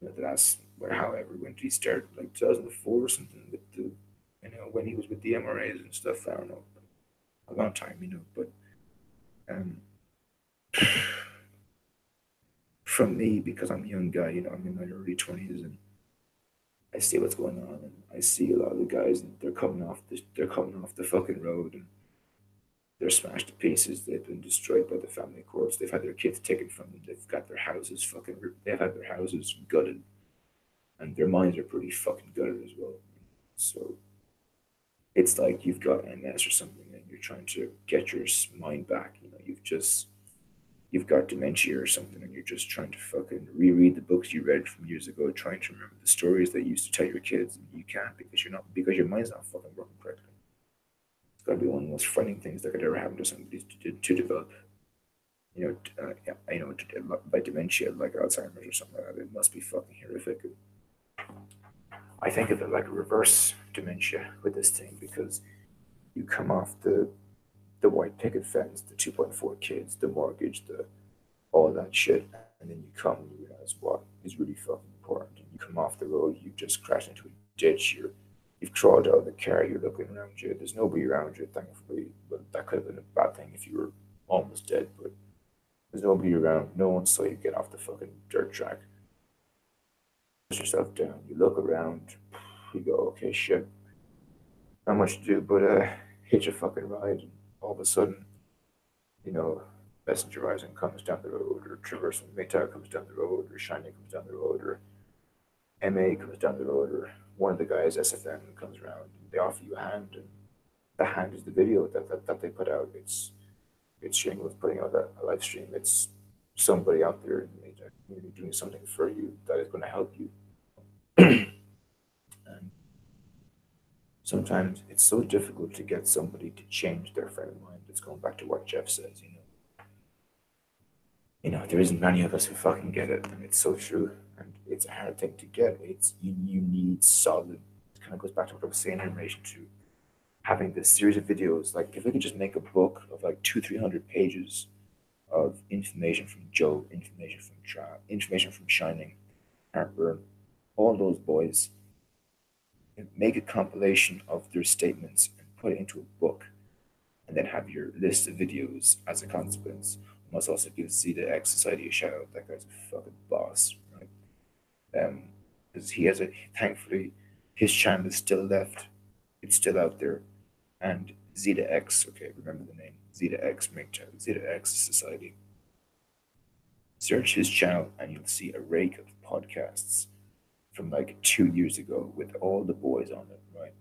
S1: the last, however, when did he start? Like 2004 or something with when he was with the MRAs and stuff. I don't know. A long time, but um, from me, because I'm a young guy, I'm in my early 20s, and I see what's going on, and I see a lot of the guys, and they're coming off the fucking road, and they're smashed to pieces. They've been destroyed by the family courts. They've had their kids taken from them. They've got their houses fucking. They've had their houses gutted, and their minds are pretty fucking gutted as well. So it's like you've got MS or something, and you're trying to get your mind back. You've got dementia or something, and you're just trying to fucking reread the books you read from years ago, trying to remember the stories that you used to tell your kids, and you can't because your mind's not fucking working correctly. It's got to be one of the most frightening things that could ever happen to somebody to develop. By dementia, like Alzheimer's or something like that. It must be fucking horrific. I think of it like a reverse dementia with this thing, because you come off the white picket fence, the 2.4 kids, the mortgage, the all that shit, and then you come and you realize what is really fucking important. And you come off the road, you just crash into a ditch, you've crawled out of the car, you're looking around you, there's nobody around you, thankfully. But that could have been a bad thing if you were almost dead. But there's nobody around, no one saw you get off the fucking dirt track. Put yourself down. You look around. You go, okay, shit, not much to do, but hitch a fucking ride. And all of a sudden, you know, Messenger Rising comes down the road, or Traversing Meta comes down the road, or Shining comes down the road, or MA comes down the road, or one of the guys, SFM, comes around. And they offer you a hand, and the hand is the video that they put out. It's shameless putting out a live stream. It's somebody out there in the community doing something for you that is going to help you. And sometimes it's so difficult to get somebody to change their frame of mind. It's going back to what Jeff says, there isn't many of us who fucking get it, and it's so true. And it's a hard thing to get. You need solid. It kind of goes back to what I was saying in relation to having this series of videos. Like if we could just make a book of like 200-300 pages of information from Joe, information from Trav, information from Shining, Heartburn, all those boys, and make a compilation of their statements and put it into a book, and then have your list of videos as a consequence. I must also give Zeta X Society a shout out. That guy's a fucking boss, right? Because he has a thankfully his channel is still left. It's still out there, and Zeta X. Okay, remember the name Zeta X. Make Zeta X Society. Search his channel, and you'll see a rake of podcasts from like 2 years ago with all the boys on it, right?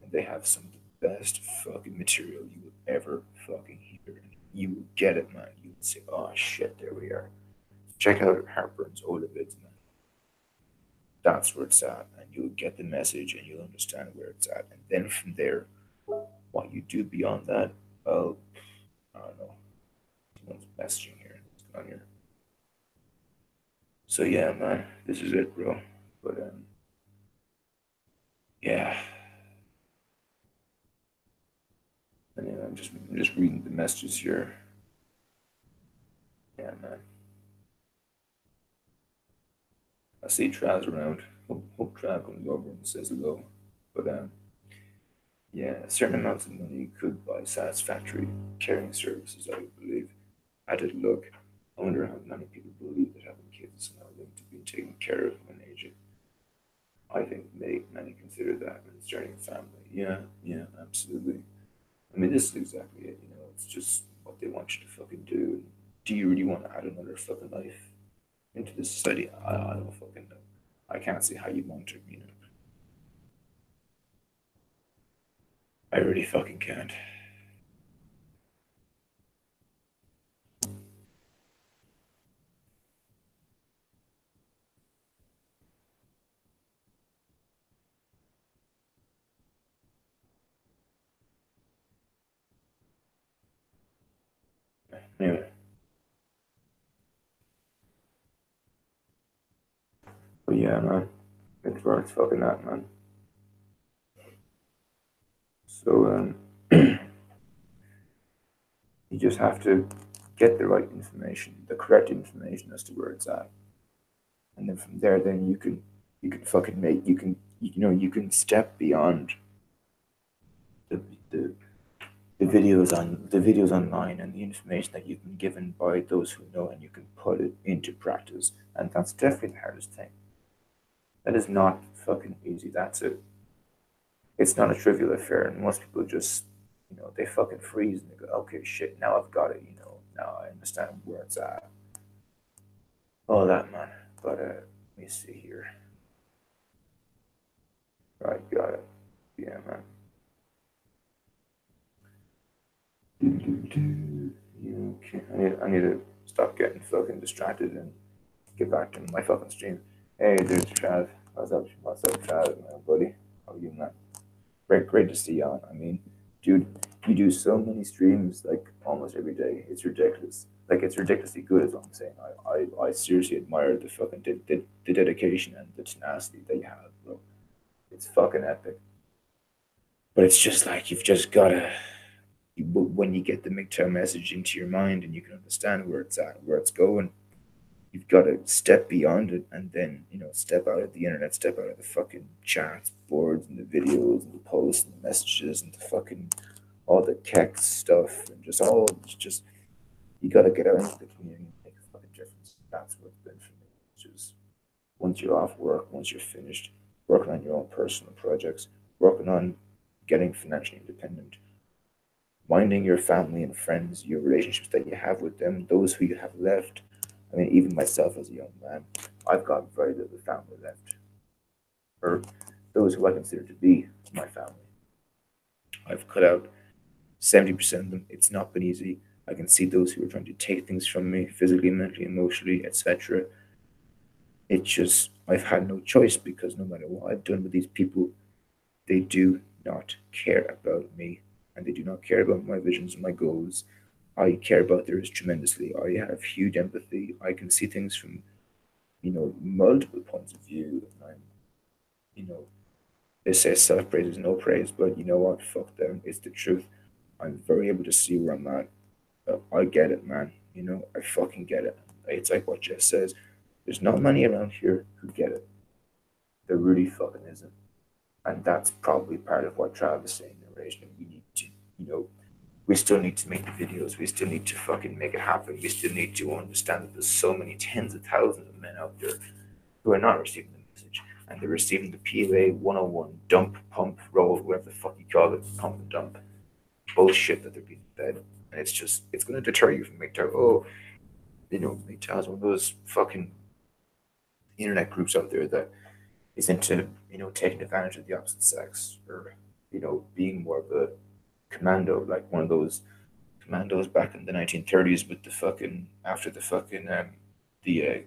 S1: And they have some of the best fucking material you will ever fucking hear. You will get it, man. You will say, oh shit, there we are. Check out Harper's older vids, man. That's where it's at. And you'll get the message and you'll understand where it's at. And then from there, what you do beyond that, well, I don't know. Someone's messaging here. What's going on here? So yeah, man, this is it, bro. But yeah. Anyway, I'm just reading the messages here. Yeah, man. I see Trav's around. Hope Trav comes over and says hello. But yeah, certain amounts of money could buy satisfactory caring services, I believe. I did look. I wonder how many people believe that having kids is now linked to being taken care of when aging. I think many consider that when starting a family. Yeah, yeah, absolutely. I mean, this is exactly it. It's just what they want you to fucking do. Do you really want to add another fucking life into this society? I don't fucking know. I can't see how you want to. I really fucking can't. Anyway, but yeah, man, it's where it's fucking at, man. So you just have to get the right information, the correct information as to where it's at, and then from there, then you can fucking make you can step beyond the the the videos online and the information that you've been given by those who know, and you can put it into practice. And that's definitely the hardest thing. That is not fucking easy. It's not a trivial affair, and most people just they fucking freeze and they go, okay, shit, now I've got it. Now I understand where it's at. All that, man. But let me see here. Right, got it. Yeah, man. Yeah, okay. I need to stop getting fucking distracted and get back to my fucking stream. Hey, there's Trav. What's up, Trav, man, buddy? How are you, man? Great to see you on. I mean, dude, you do so many streams like almost every day. It's ridiculous. Like it's ridiculously good, is what I'm saying. I seriously admire the fucking the dedication and the tenacity that you have, bro. It's fucking epic. But it's just like you've just gotta when you get the midterm message into your mind and you can understand where it's at, where it's going, you've got to step beyond it and then step out of the internet, step out of the fucking chats, boards, and the videos and the posts and the messages and the fucking all the text stuff and just you got to get out into the community and make a fucking difference. That's what it's been for me. It's just once you're off work, once you're finished, working on your own personal projects, working on getting financially independent, minding your family and friends, your relationships that you have with them, those who you have left. I mean, even myself as a young man, I've got very little family left, or those who I consider to be my family. I've cut out 70% of them. It's not been easy. I can see those who are trying to take things from me physically, mentally, emotionally, etc. It's just, I've had no choice because no matter what I've done with these people, they do not care about me and they do not care about my visions and my goals. I care about theirs tremendously. I have huge empathy. I can see things from, multiple points of view. And I'm, you know, they say self praise is no praise, but you know what? Fuck them. It's the truth. I'm very able to see where I'm at. I get it, man. I fucking get it. It's like what Jess says. There's not many around here who get it. There really fucking isn't. And that's probably part of what Trav is saying in relation. We need to, you know, we still need to make the videos. We still need to fucking make it happen. We still need to understand that there's so many tens of thousands of men out there who are not receiving the message. And they're receiving the PLA 101 dump, pump, roll, whatever the fuck you call it, pump and dump bullshit that they're being fed. And it's going to deter you from MGTOW. Oh, MGTOW is one of those fucking internet groups out there that is into, taking advantage of the opposite sex or, being more of a commando, like one of those commandos back in the 1930s with the fucking, after the fucking, the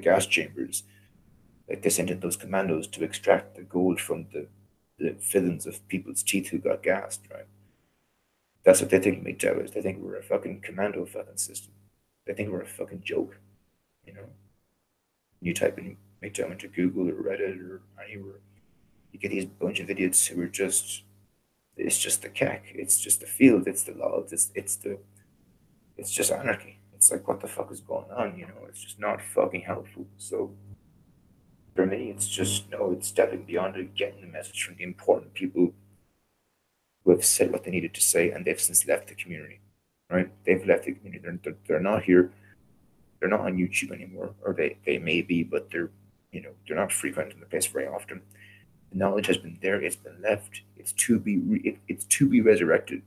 S1: gas chambers. Like they sent in those commandos to extract the gold from the fillings of people's teeth who got gassed, right? That's what they think MGTOW is. They think we're a fucking commando fucking system. They think we're a fucking joke, you know? You type in MGTOW into Google or Reddit or anywhere, you get these bunch of idiots who are just, it's just the cack, it's just the field, it's the law, it's just anarchy. It's like, what the fuck is going on, It's just not fucking helpful. So for me, it's just, no, it's stepping beyond it, getting the message from the important people who have said what they needed to say, and they've since left the community, right? They've left the community. They're not here. They're not on YouTube anymore, or they may be, but they're not frequenting the place very often. The knowledge has been there. It's been left. It's to be resurrected.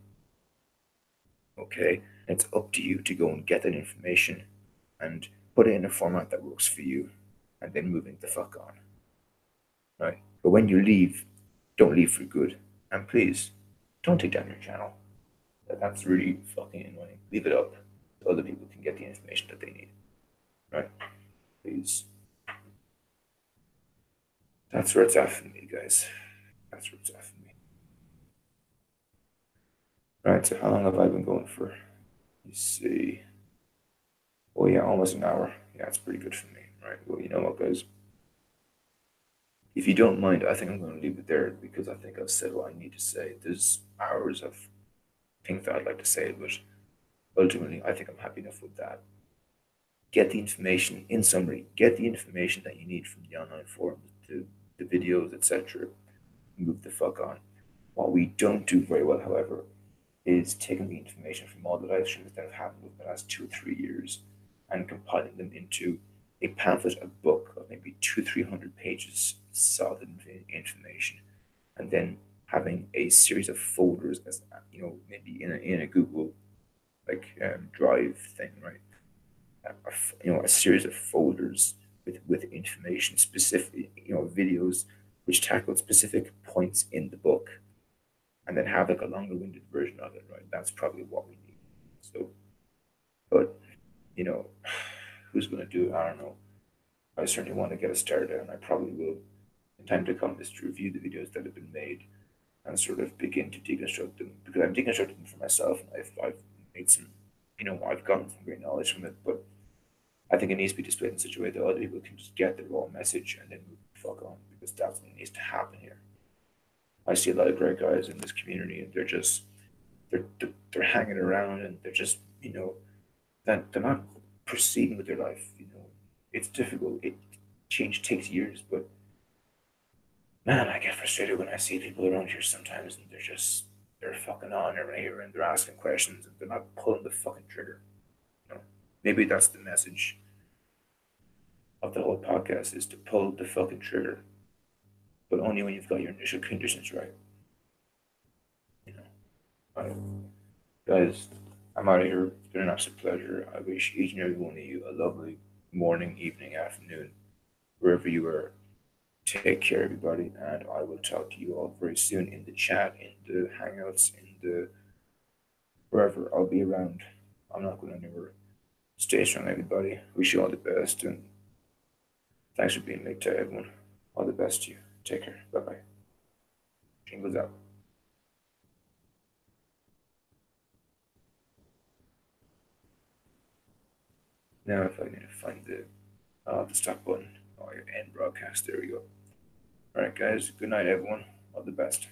S1: Okay, and it's up to you to go and get that information and put it in a format that works for you, and then moving the fuck on, right? But when you leave, don't leave for good, and please don't take down your channel. That's really fucking annoying. Leave it up so other people can get the information that they need, right? Please. That's where it's at for me, guys. That's where it's at for me. All right, so how long have I been going for? Let's see. Oh yeah, almost an hour. Yeah, it's pretty good for me. All right. Well, you know what, guys? If you don't mind, I think I'm going to leave it there because I think I've said what I need to say. There's hours of things that I'd like to say, but ultimately, I think I'm happy enough with that. Get the information, in summary, get the information that you need from the online forums, the videos, etc. Move the fuck on. What we don't do very well, however, is taking the information from all the live streams that have happened over the last 2 or 3 years and compiling them into a pamphlet, a book of maybe 200-300 pages, solid information, and then having a series of folders as maybe in a Google like Drive thing, right? A series of folders with information specific, videos which tackle specific points in the book, and then have like a longer-winded version of it, right? That's probably what we need. So, but you know, who's going to do it? I don't know. I certainly want to get a started, and I probably will, in time to come, just to review the videos that have been made and sort of begin to deconstruct them because I've deconstructed them for myself, and I've made some, I've gotten some great knowledge from it, but I think it needs to be displayed in such a way that other people can just get the raw message and then move the fuck on because that's what needs to happen here. I see a lot of great guys in this community, and they're hanging around, and they're just that they're not proceeding with their life. It's difficult. Change takes years, but man, I get frustrated when I see people around here sometimes, and they're fucking on every here, and they're asking questions, and they're not pulling the fucking trigger. Maybe that's the message. of the whole podcast is to pull the fucking trigger, but only when you've got your initial conditions right. You know, right. Guys, I'm out of here. It's been an absolute pleasure. I wish each and every one of you a lovely morning, evening, afternoon, wherever you are. Take care, everybody, and I will talk to you all very soon in the chat, in the hangouts, in the wherever. I'll be around. I'm not going anywhere. Stay strong, everybody. Wish you all the best, and thanks for being late to everyone. All the best to you. Take care. Bye bye. Jingles out. Now, if I need to find the stop button or your end broadcast, there we go. All right, guys. Good night, everyone. All the best.